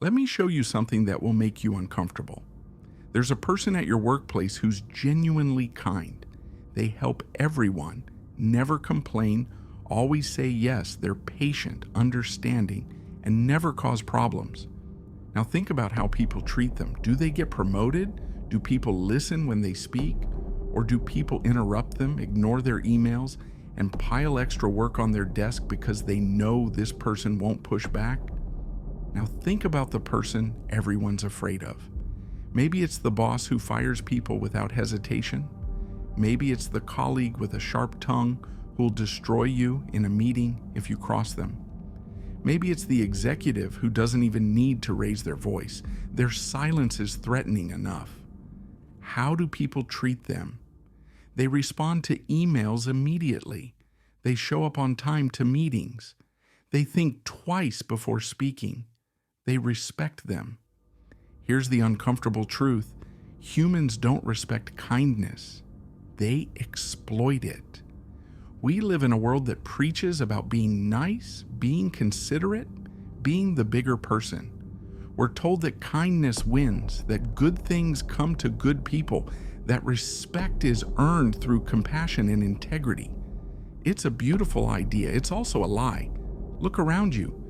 Let me show you something that will make you uncomfortable. There's a person at your workplace who's genuinely kind. They help everyone, never complain, always say yes. They're patient, understanding, and never cause problems. Now think about how people treat them. Do they get promoted? Do people listen when they speak? Or do people interrupt them, ignore their emails, and pile extra work on their desk because they know this person won't push back? Now think about the person everyone's afraid of. Maybe it's the boss who fires people without hesitation. Maybe it's the colleague with a sharp tongue who'll destroy you in a meeting if you cross them. Maybe it's the executive who doesn't even need to raise their voice. Their silence is threatening enough. How do people treat them? They respond to emails immediately. They show up on time to meetings. They think twice before speaking. They respect them. Here's the uncomfortable truth. Humans don't respect kindness. They exploit it. We live in a world that preaches about being nice, being considerate, being the bigger person. We're told that kindness wins, that good things come to good people, that respect is earned through compassion and integrity. It's a beautiful idea. It's also a lie. Look around you.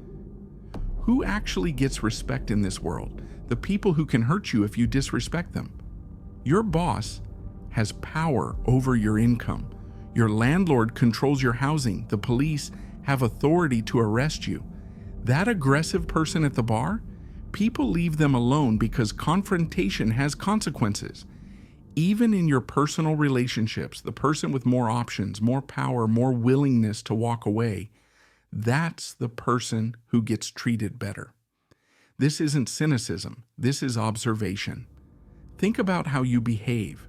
Who actually gets respect in this world? The people who can hurt you if you disrespect them. Your boss has power over your income. Your landlord controls your housing. The police have authority to arrest you. That aggressive person at the bar, people leave them alone because confrontation has consequences. Even in your personal relationships, the person with more options, more power, more willingness to walk away, that's the person who gets treated better. This isn't cynicism. This is observation. Think about how you behave.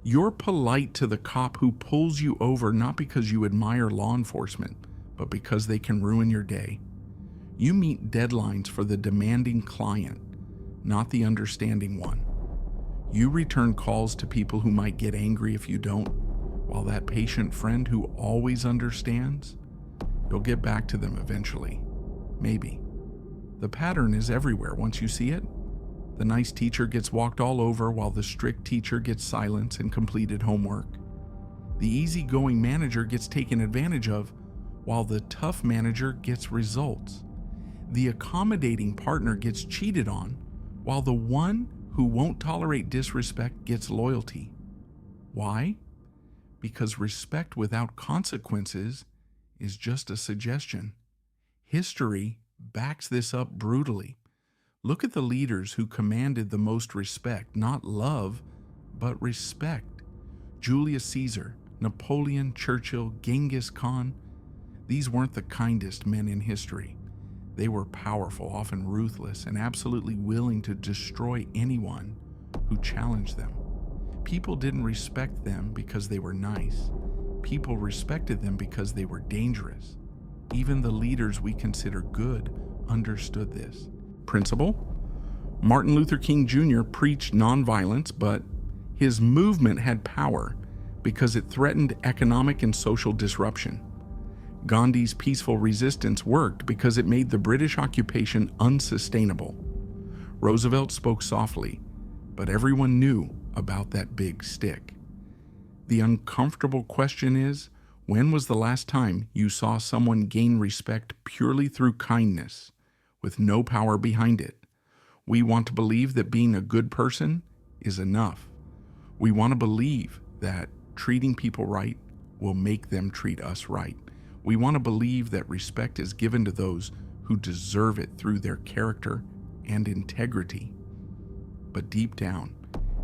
You're polite to the cop who pulls you over not because you admire law enforcement, but because they can ruin your day. You meet deadlines for the demanding client, not the understanding one. You return calls to people who might get angry if you don't, while that patient friend who always understands, you'll get back to them eventually. Maybe. The pattern is everywhere once you see it. The nice teacher gets walked all over while the strict teacher gets silence and completed homework. The easygoing manager gets taken advantage of while the tough manager gets results. The accommodating partner gets cheated on while the one who won't tolerate disrespect gets loyalty. Why? Because respect without consequences is just a suggestion. History backs this up brutally. Look at the leaders who commanded the most respect, not love, but respect. Julius Caesar, Napoleon, Churchill, Genghis Khan. These weren't the kindest men in history. They were powerful, often ruthless, and absolutely willing to destroy anyone who challenged them. People didn't respect them because they were nice. People respected them because they were dangerous. Even the leaders we consider good understood this principle. Martin Luther King Jr. preached nonviolence, but his movement had power because it threatened economic and social disruption. Gandhi's peaceful resistance worked because it made the British occupation unsustainable. Roosevelt spoke softly, but everyone knew about that big stick. The uncomfortable question is, when was the last time you saw someone gain respect purely through kindness, with no power behind it? We want to believe that being a good person is enough. We want to believe that treating people right will make them treat us right. We want to believe that respect is given to those who deserve it through their character and integrity. But deep down,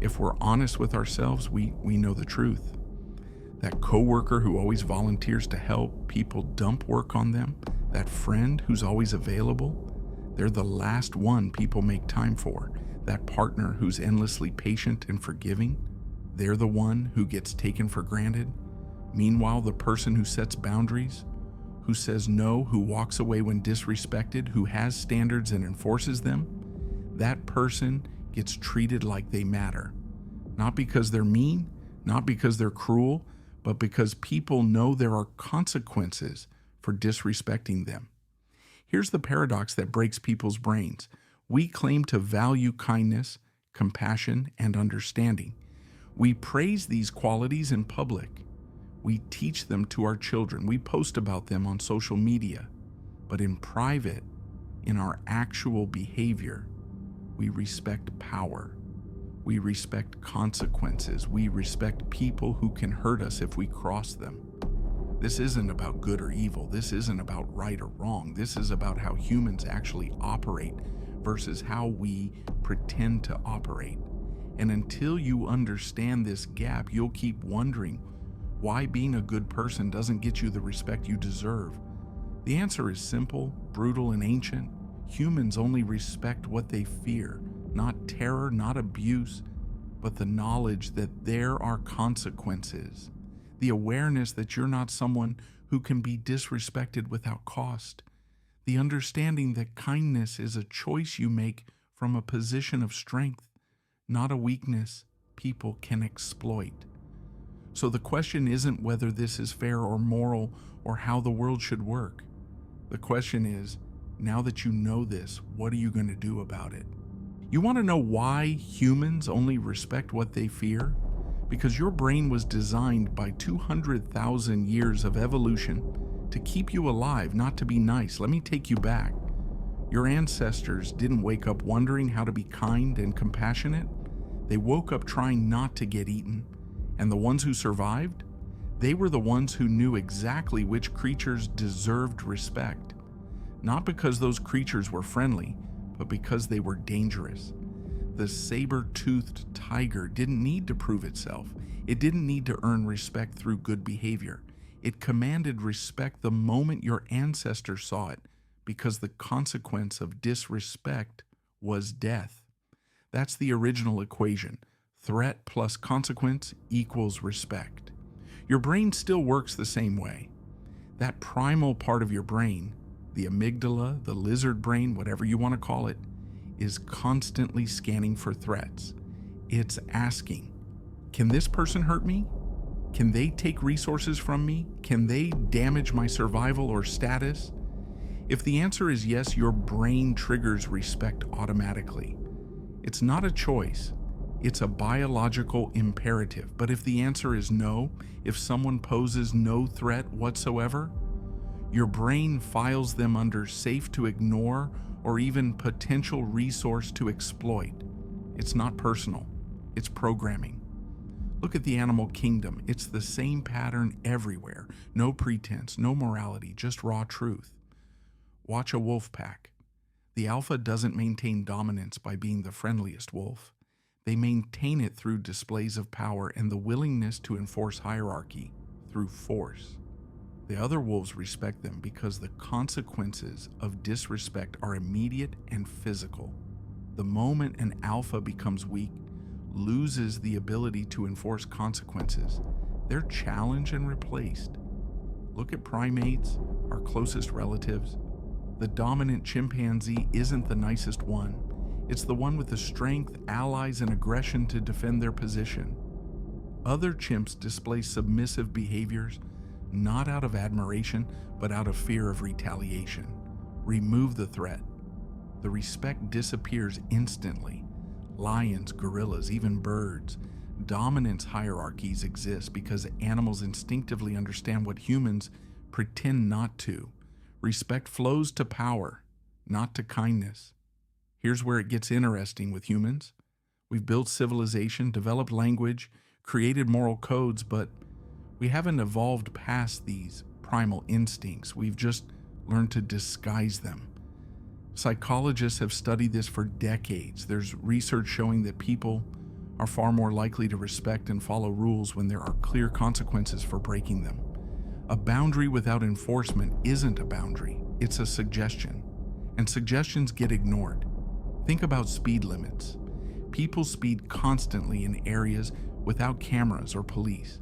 if we're honest with ourselves, we know the truth. That coworker who always volunteers to help people dump work on them, that friend who's always available, they're the last one people make time for. That partner who's endlessly patient and forgiving, they're the one who gets taken for granted. Meanwhile, the person who sets boundaries, who says no, who walks away when disrespected, who has standards and enforces them, that person gets treated like they matter. Not because they're mean, not because they're cruel, but because people know there are consequences for disrespecting them. Here's the paradox that breaks people's brains. We claim to value kindness, compassion, and understanding. We praise these qualities in public. We teach them to our children. We post about them on social media. But in private, in our actual behavior, we respect power. We respect consequences. We respect people who can hurt us if we cross them. This isn't about good or evil. This isn't about right or wrong. This is about how humans actually operate versus how we pretend to operate. And until you understand this gap, you'll keep wondering why being a good person doesn't get you the respect you deserve. The answer is simple, brutal, and ancient. Humans only respect what they fear, not terror, not abuse, but the knowledge that there are consequences. The awareness that you're not someone who can be disrespected without cost. The understanding that kindness is a choice you make from a position of strength, not a weakness people can exploit. So the question isn't whether this is fair or moral or how the world should work. The question is, now that you know this, what are you going to do about it? You want to know why humans only respect what they fear? Because your brain was designed by 200,000 years of evolution to keep you alive, not to be nice. Let me take you back. Your ancestors didn't wake up wondering how to be kind and compassionate. They woke up trying not to get eaten. And the ones who survived, they were the ones who knew exactly which creatures deserved respect. Not because those creatures were friendly, but because they were dangerous. The saber-toothed tiger didn't need to prove itself. It didn't need to earn respect through good behavior. It commanded respect the moment your ancestors saw it, because the consequence of disrespect was death. That's the original equation. Threat plus consequence equals respect. Your brain still works the same way. That primal part of your brain, the amygdala, the lizard brain, whatever you want to call it, is constantly scanning for threats. It's asking, can this person hurt me? Can they take resources from me? Can they damage my survival or status? If the answer is yes, your brain triggers respect automatically. It's not a choice. It's a biological imperative. But if the answer is no, if someone poses no threat whatsoever, your brain files them under safe to ignore or even potential resource to exploit. It's not personal. It's programming. Look at the animal kingdom. It's the same pattern everywhere. No pretense, no morality, just raw truth. Watch a wolf pack. The alpha doesn't maintain dominance by being the friendliest wolf. They maintain it through displays of power and the willingness to enforce hierarchy through force. The other wolves respect them because the consequences of disrespect are immediate and physical. The moment an alpha becomes weak, loses the ability to enforce consequences, they're challenged and replaced. Look at primates, our closest relatives. The dominant chimpanzee isn't the nicest one. It's the one with the strength, allies, and aggression to defend their position. Other chimps display submissive behaviors, not out of admiration, but out of fear of retaliation. Remove the threat. The respect disappears instantly. Lions, gorillas, even birds. Dominance hierarchies exist because animals instinctively understand what humans pretend not to. Respect flows to power, not to kindness. Here's where it gets interesting with humans. We've built civilization, developed language, created moral codes, but we haven't evolved past these primal instincts. We've just learned to disguise them. Psychologists have studied this for decades. There's research showing that people are far more likely to respect and follow rules when there are clear consequences for breaking them. A boundary without enforcement isn't a boundary, it's a suggestion. And suggestions get ignored. Think about speed limits. People speed constantly in areas without cameras or police.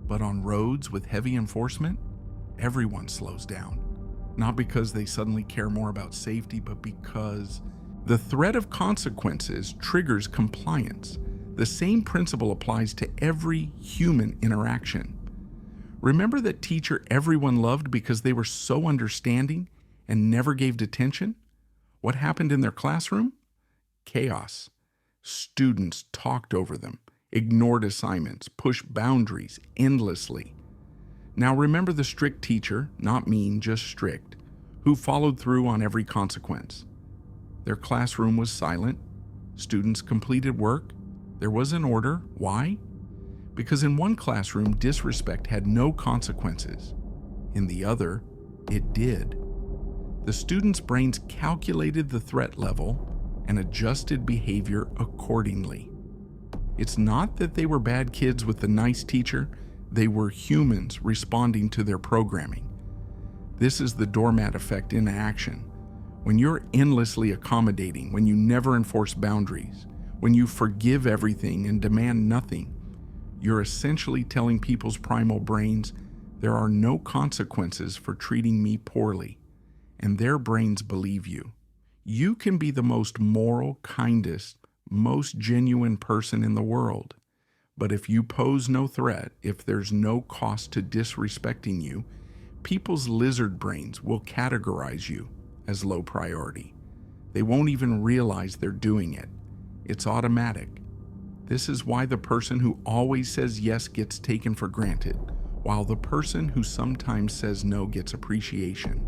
But on roads with heavy enforcement, everyone slows down. Not because they suddenly care more about safety, but because the threat of consequences triggers compliance. The same principle applies to every human interaction. Remember that teacher everyone loved because they were so understanding and never gave detention? What happened in their classroom? Chaos. Students talked over them, ignored assignments, pushed boundaries endlessly. Now remember the strict teacher, not mean, just strict, who followed through on every consequence. Their classroom was silent. Students completed work. There was an order. Why? Because in one classroom, disrespect had no consequences. In the other, it did. The students' brains calculated the threat level and adjusted behavior accordingly. It's not that they were bad kids with the nice teacher, they were humans responding to their programming. This is the doormat effect in action. When you're endlessly accommodating, when you never enforce boundaries, when you forgive everything and demand nothing, you're essentially telling people's primal brains, there are no consequences for treating me poorly, and their brains believe you. You can be the most moral, kindest, most genuine person in the world, but if you pose no threat, if there's no cost to disrespecting you, people's lizard brains will categorize you as low priority. They won't even realize they're doing it. It's automatic. This is why the person who always says yes gets taken for granted, while the person who sometimes says no gets appreciation.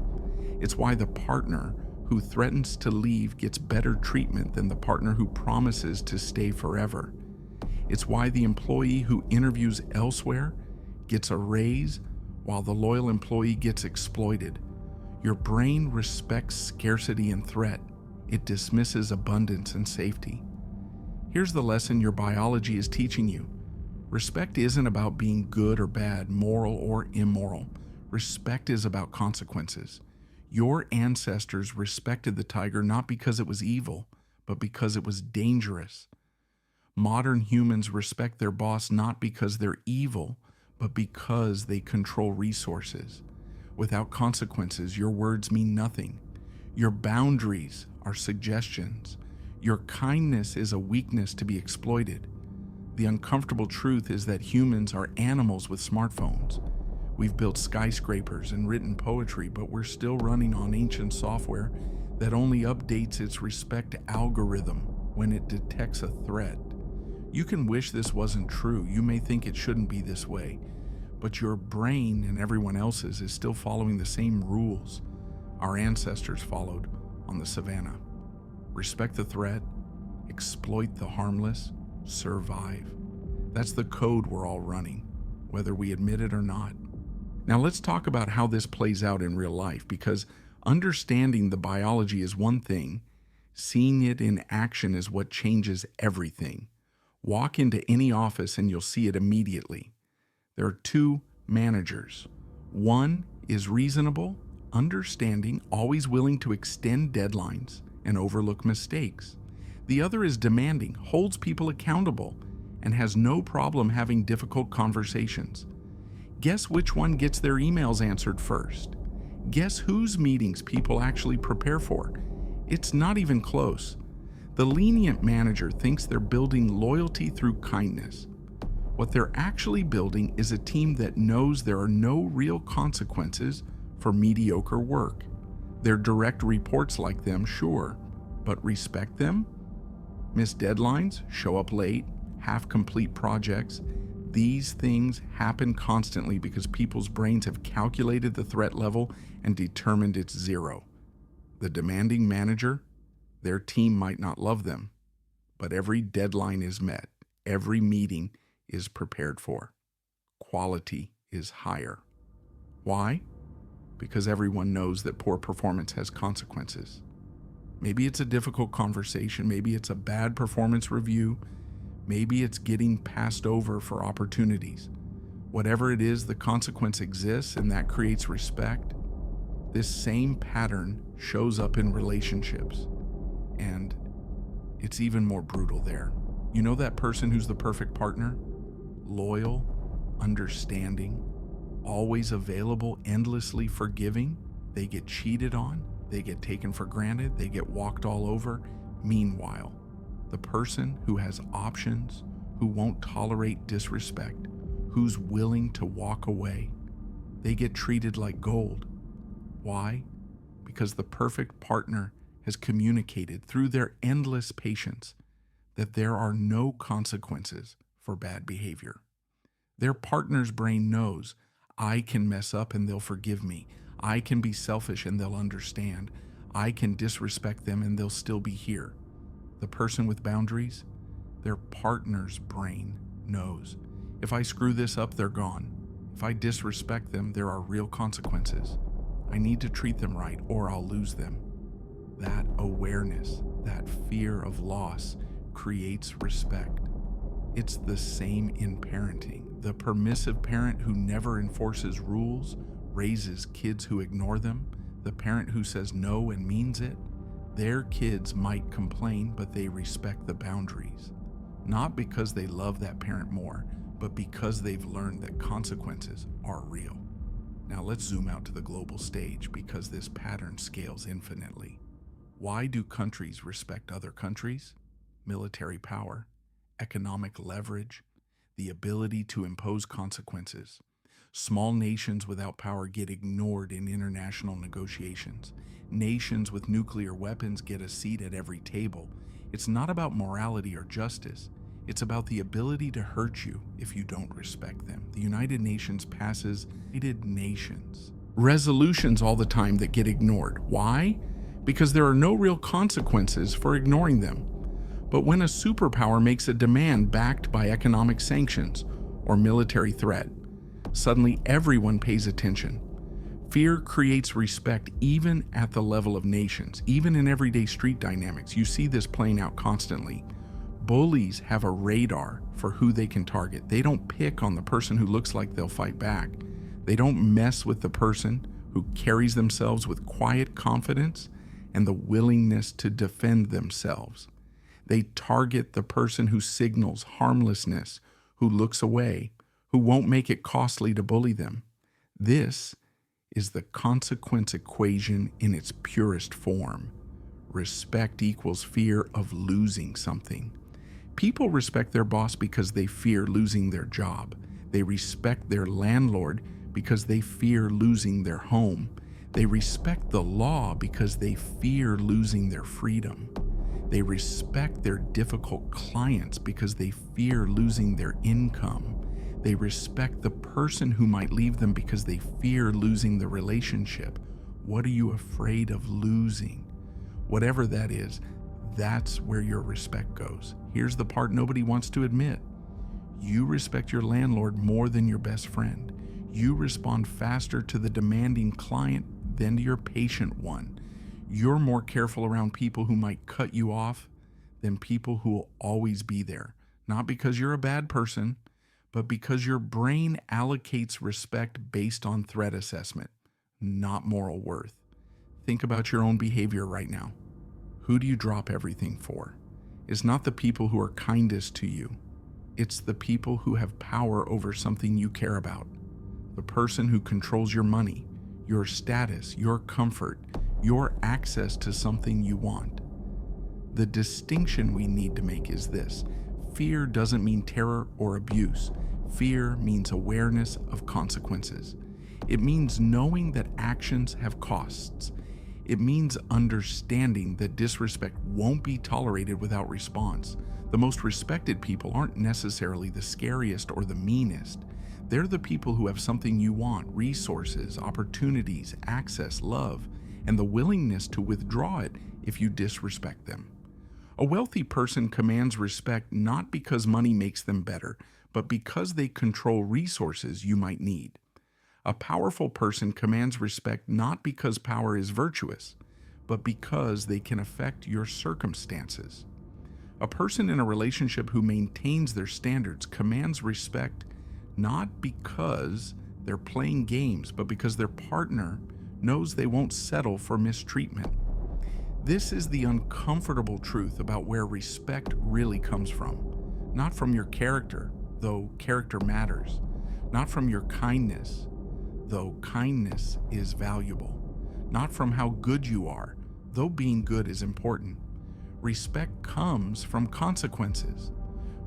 It's why the partner who threatens to leave gets better treatment than the partner who promises to stay forever. It's why the employee who interviews elsewhere gets a raise while the loyal employee gets exploited. Your brain respects scarcity and threat. It dismisses abundance and safety. Here's the lesson your biology is teaching you. Respect isn't about being good or bad, moral or immoral. Respect is about consequences. Your ancestors respected the tiger not because it was evil, but because it was dangerous. Modern humans respect their boss not because they're evil, but because they control resources. Without consequences, your words mean nothing. Your boundaries are suggestions. Your kindness is a weakness to be exploited. The uncomfortable truth is that humans are animals with smartphones. We've built skyscrapers and written poetry, but we're still running on ancient software that only updates its respect algorithm when it detects a threat. You can wish this wasn't true. You may think it shouldn't be this way, but your brain and everyone else's is still following the same rules our ancestors followed on the savannah. Respect the threat, exploit the harmless, survive. That's the code we're all running, whether we admit it or not. Now let's talk about how this plays out in real life, because understanding the biology is one thing, seeing it in action is what changes everything. Walk into any office and you'll see it immediately. There are two managers. One is reasonable, understanding, always willing to extend deadlines and overlook mistakes. The other is demanding, holds people accountable, and has no problem having difficult conversations. Guess which one gets their emails answered first? Guess whose meetings people actually prepare for? It's not even close. The lenient manager thinks they're building loyalty through kindness. What they're actually building is a team that knows there are no real consequences for mediocre work. Their direct reports like them, sure, but respect them? Miss deadlines, show up late, half-complete projects. These things happen constantly because people's brains have calculated the threat level and determined it's zero. The demanding manager, their team might not love them, but every deadline is met. Every meeting is prepared for. Quality is higher. Why? Because everyone knows that poor performance has consequences. Maybe it's a difficult conversation. Maybe it's a bad performance review. Maybe it's getting passed over for opportunities. Whatever it is, the consequence exists, and that creates respect. This same pattern shows up in relationships, and it's even more brutal there. You know that person who's the perfect partner? Loyal, understanding, always available, endlessly forgiving. They get cheated on, they get taken for granted, they get walked all over. Meanwhile, the person who has options, who won't tolerate disrespect, who's willing to walk away, they get treated like gold. Why? Because the perfect partner has communicated through their endless patience that there are no consequences for bad behavior. Their partner's brain knows, I can mess up and they'll forgive me. I can be selfish and they'll understand. I can disrespect them and they'll still be here. The person with boundaries, their partner's brain knows, if I screw this up, they're gone. If I disrespect them, there are real consequences. I need to treat them right or I'll lose them. That awareness, that fear of loss creates respect. It's the same in parenting. The permissive parent who never enforces rules raises kids who ignore them. The parent who says no and means it, their kids might complain, but they respect the boundaries. Not because they love that parent more, but because they've learned that consequences are real. Now let's zoom out to the global stage because this pattern scales infinitely. Why do countries respect other countries? Military power, economic leverage, the ability to impose consequences. Small nations without power get ignored in international negotiations. Nations with nuclear weapons get a seat at every table. It's not about morality or justice. It's about the ability to hurt you if you don't respect them. The United Nations passes United Nations resolutions all the time that get ignored. Why? Because there are no real consequences for ignoring them. But when a superpower makes a demand backed by economic sanctions or military threat, suddenly everyone pays attention. Fear creates respect even at the level of nations, even in everyday street dynamics. You see this playing out constantly. Bullies have a radar for who they can target. They don't pick on the person who looks like they'll fight back. They don't mess with the person who carries themselves with quiet confidence and the willingness to defend themselves. They target the person who signals harmlessness, who looks away, who won't make it costly to bully them. This is the consequence equation in its purest form. Respect equals fear of losing something. People respect their boss because they fear losing their job. They respect their landlord because they fear losing their home. They respect the law because they fear losing their freedom. They respect their difficult clients because they fear losing their income. They respect the person who might leave them because they fear losing the relationship. What are you afraid of losing? Whatever that is, that's where your respect goes. Here's the part nobody wants to admit. You respect your landlord more than your best friend. You respond faster to the demanding client than to your patient one. You're more careful around people who might cut you off than people who will always be there. Not because you're a bad person, but because your brain allocates respect based on threat assessment, not moral worth. Think about your own behavior right now. Who do you drop everything for? It's not the people who are kindest to you. It's the people who have power over something you care about. The person who controls your money, your status, your comfort, your access to something you want. The distinction we need to make is this. Fear doesn't mean terror or abuse. Fear means awareness of consequences. It means knowing that actions have costs. It means understanding that disrespect won't be tolerated without response. The most respected people aren't necessarily the scariest or the meanest. They're the people who have something you want, resources, opportunities, access, love, and the willingness to withdraw it if you disrespect them. A wealthy person commands respect not because money makes them better, but because they control resources you might need. A powerful person commands respect not because power is virtuous, but because they can affect your circumstances. A person in a relationship who maintains their standards commands respect not because they're playing games, but because their partner knows they won't settle for mistreatment. This is the uncomfortable truth about where respect really comes from. Not from your character, though character matters. Not from your kindness, though kindness is valuable. Not from how good you are, though being good is important. Respect comes from consequences,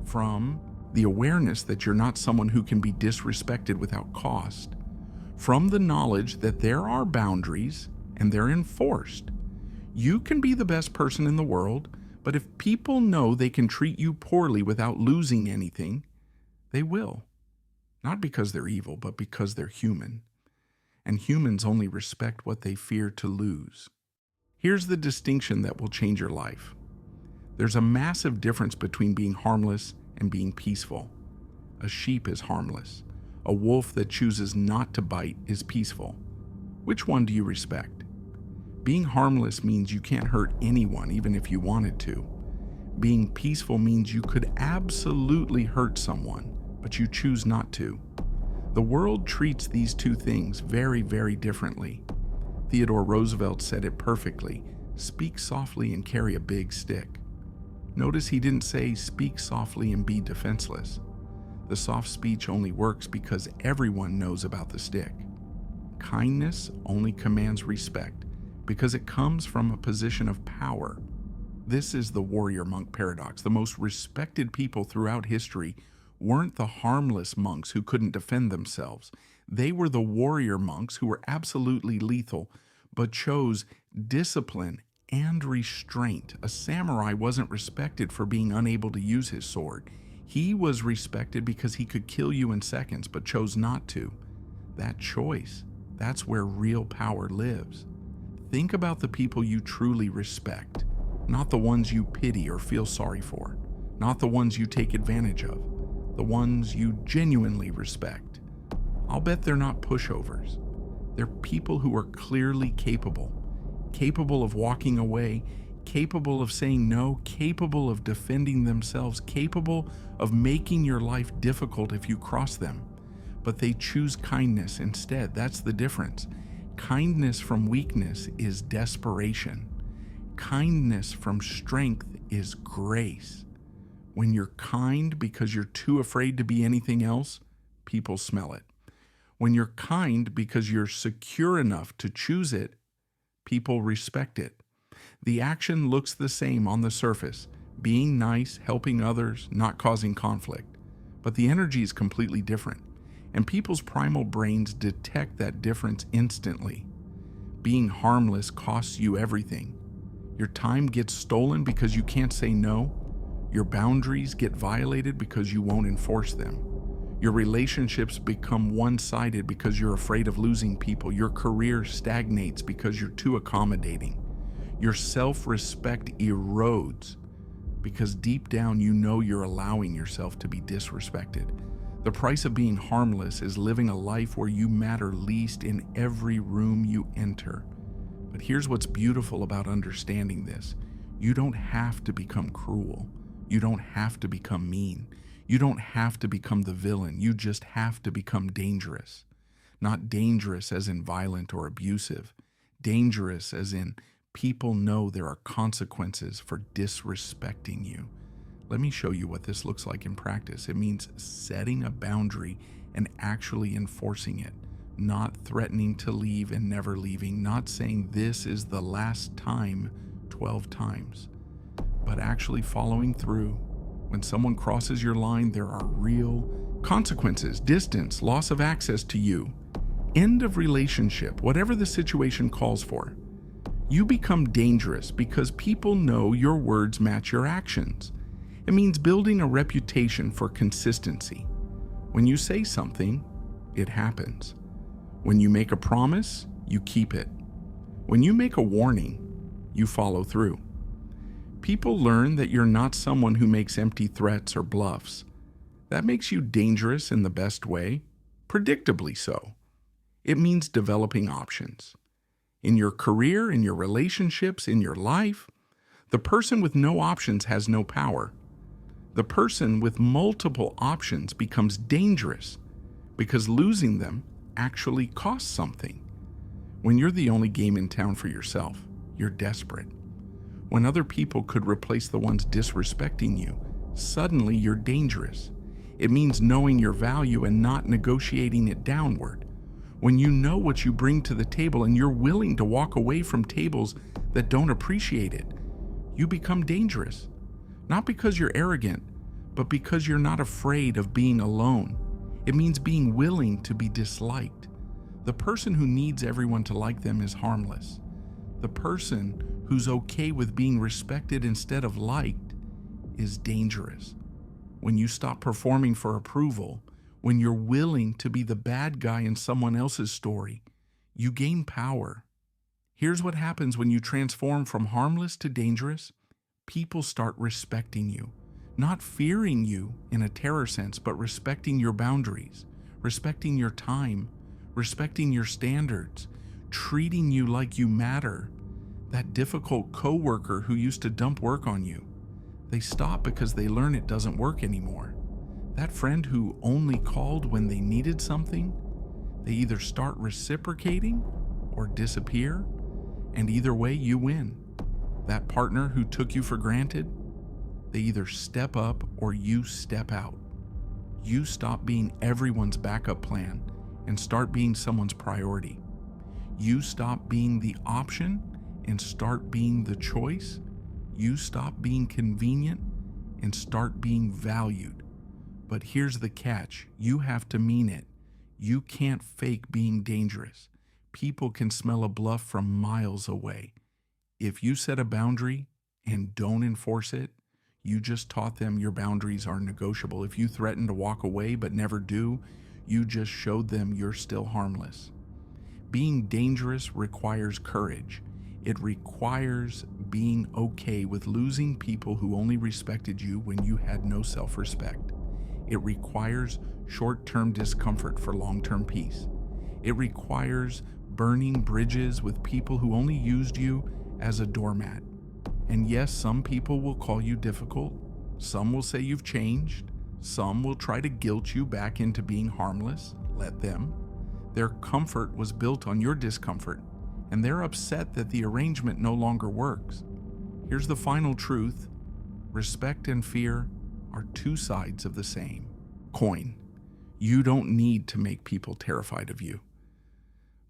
from the awareness that you're not someone who can be disrespected without cost, from the knowledge that there are boundaries and they're enforced. You can be the best person in the world, but if people know they can treat you poorly without losing anything, they will. Not because they're evil, but because they're human. And humans only respect what they fear to lose. Here's the distinction that will change your life. There's a massive difference between being harmless and being peaceful. A sheep is harmless. A wolf that chooses not to bite is peaceful. Which one do you respect? Being harmless means you can't hurt anyone even if you wanted to. Being peaceful means you could absolutely hurt someone, but you choose not to. The world treats these two things very, very differently. Theodore Roosevelt said it perfectly: speak softly and carry a big stick. Notice he didn't say speak softly and be defenseless. The soft speech only works because everyone knows about the stick. Kindness only commands respect because it comes from a position of power. This is the warrior monk paradox. The most respected people throughout history weren't the harmless monks who couldn't defend themselves. They were the warrior monks who were absolutely lethal, but chose discipline and restraint. A samurai wasn't respected for being unable to use his sword. He was respected because he could kill you in seconds, but chose not to. That choice, that's where real power lives. Think about the people you truly respect, not the ones you pity or feel sorry for, not the ones you take advantage of, the ones you genuinely respect. I'll bet they're not pushovers. They're people who are clearly capable of walking away, capable of saying no, capable of defending themselves, capable of making your life difficult if you cross them. But they choose kindness instead. That's the difference. Kindness from weakness is desperation. Kindness from strength is grace. When you're kind because you're too afraid to be anything else, people smell it. When you're kind because you're secure enough to choose it, people respect it. The action looks the same on the surface: being nice, helping others, not causing conflict. But the energy is completely different, and people's primal brains detect that difference instantly. Being harmless costs you everything. Your time gets stolen because you can't say no. Your boundaries get violated because you won't enforce them. Your relationships become one-sided because you're afraid of losing people. Your career stagnates because you're too accommodating. Your self-respect erodes because deep down you know you're allowing yourself to be disrespected. The price of being harmless is living a life where you matter least in every room you enter. But here's what's beautiful about understanding this. You don't have to become cruel. You don't have to become mean. You don't have to become the villain. You just have to become dangerous. Not dangerous as in violent or abusive. Dangerous as in people know there are consequences for disrespecting you. Let me show you what this looks like in practice. It means setting a boundary and actually enforcing it. Not threatening to leave and never leaving. Not saying this is the last time 12 times. But actually following through. When someone crosses your line, there are real consequences: distance, loss of access to you, end of relationship, whatever the situation calls for. You become dangerous because people know your words match your actions. It means building a reputation for consistency. When you say something, it happens. When you make a promise, you keep it. When you make a warning, you follow through. People learn that you're not someone who makes empty threats or bluffs. That makes you dangerous in the best way, predictably so. It means developing options. In your career, in your relationships, in your life, the person with no options has no power. The person with multiple options becomes dangerous because losing them actually costs something. When you're the only game in town for yourself, you're desperate. When other people could replace the ones disrespecting you, suddenly you're dangerous. It means knowing your value and not negotiating it downward. When you know what you bring to the table and you're willing to walk away from tables that don't appreciate it, you become dangerous. Not because you're arrogant, but because you're not afraid of being alone. It means being willing to be disliked. The person who needs everyone to like them is harmless. The person who's okay with being respected instead of liked, is dangerous. When you stop performing for approval, when you're willing to be the bad guy in someone else's story, you gain power. Here's what happens when you transform from harmless to dangerous. People start respecting you, not fearing you in a terror sense, but respecting your boundaries, respecting your time, respecting your standards, treating you like you matter. That difficult coworker who used to dump work on you, they stop because they learn it doesn't work anymore. That friend who only called when they needed something, they either start reciprocating or disappear, and either way you win. That partner who took you for granted, they either step up or you step out. You stop being everyone's backup plan and start being someone's priority. You stop being the option and start being the choice. You stop being convenient and start being valued. But here's the catch. You have to mean it. You can't fake being dangerous. People can smell a bluff from miles away. If you set a boundary and don't enforce it, you just taught them your boundaries are negotiable. If you threaten to walk away but never do, you just showed them you're still harmless. Being dangerous requires courage. It requires being okay with losing people who only respected you when you had no self-respect. It requires short-term discomfort for long-term peace. It requires burning bridges with people who only used you as a doormat. And yes, some people will call you difficult. Some will say you've changed. Some will try to guilt you back into being harmless. Let them. Their comfort was built on your discomfort, and they're upset that the arrangement no longer works. Here's the final truth. Respect and fear are two sides of the same coin. You don't need to make people terrified of you,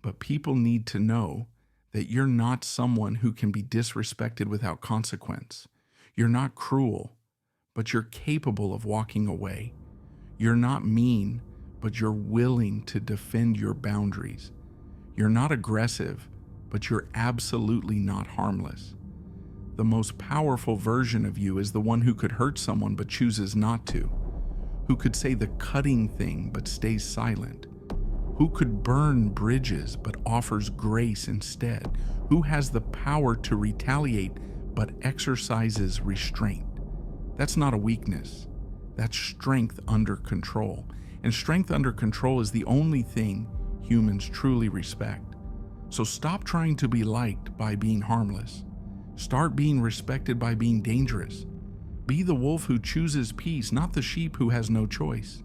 but people need to know that you're not someone who can be disrespected without consequence. You're not cruel, but you're capable of walking away. You're not mean, but you're willing to defend your boundaries. You're not aggressive, but you're absolutely not harmless. The most powerful version of you is the one who could hurt someone but chooses not to, who could say the cutting thing but stays silent, who could burn bridges but offers grace instead, who has the power to retaliate but exercises restraint. That's not a weakness. That's strength under control. And strength under control is the only thing humans truly respect. So stop trying to be liked by being harmless. Start being respected by being dangerous. Be the wolf who chooses peace, not the sheep who has no choice.